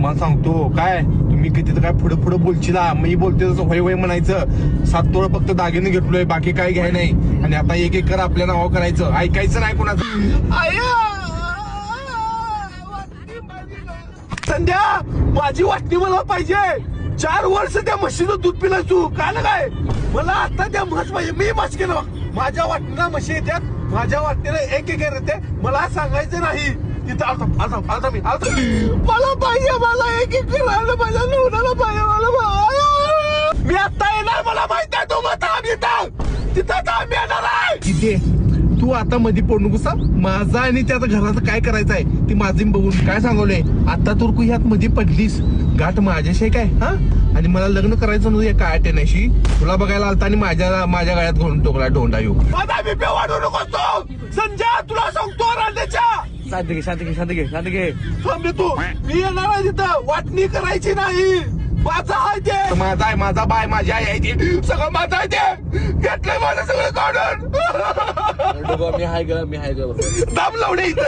तुम्हाला सांगतो काय तुम्ही किती काय पुढे पुढे बोलशीला मी बोलते तसं होय होय म्हणायचं 7 तोळा फक्त दागिने घेतलोय बाकी काय घ्याय नाही आणि आता एक एकर आपल्या नावावर करायचं ऐकायचं नाही कोणाचं संध्या माझी वाटणी मला पाहिजे 4 वर्ष त्या म्हशीचं दूध पिलाय तू काय ना काय मला आता त्या म्हस पाहिजे मी म्हस केलं माझ्या वाटणीला म्हशी येतात माझ्या वाटणीला एक एकर येते मला सांगायचं नाही तिथं आता मी मला पाहिजे मला एक एकर आलं पाहिजे नवऱ्याला पाहिजे मला मी आता येणार मला माहित आहे तू मग तिथं आम्ही येणार आहे तिथे तू आता मध्ये पडू नकोस माझा आणि त्या घराचं काय करायचं आहे ती माझी बघून काय सांगवलंय आता तू ह्यात मध्ये पडलीस गाठ माझ्याशी काय हा आणि मला लग्न करायचं नव्हतं काय टेण्याशी तुला बघायला आलता आणि माझ्या गळ्यात घालून टोकला ढोंडा येऊ माझा बिप्या वाढू नकोस तू संजय तुला सांगतो रांडेच्या शांत घे थांबे तू मी येणार आहे तिथं वाटणी करायची नाही माझा आहे ते माझा आहे माझा बाय माझी आई आहे ती सगळं माझं आहे ते घेतलंय माझं सगळं काढून मी हाय ग दाब लावणे इथं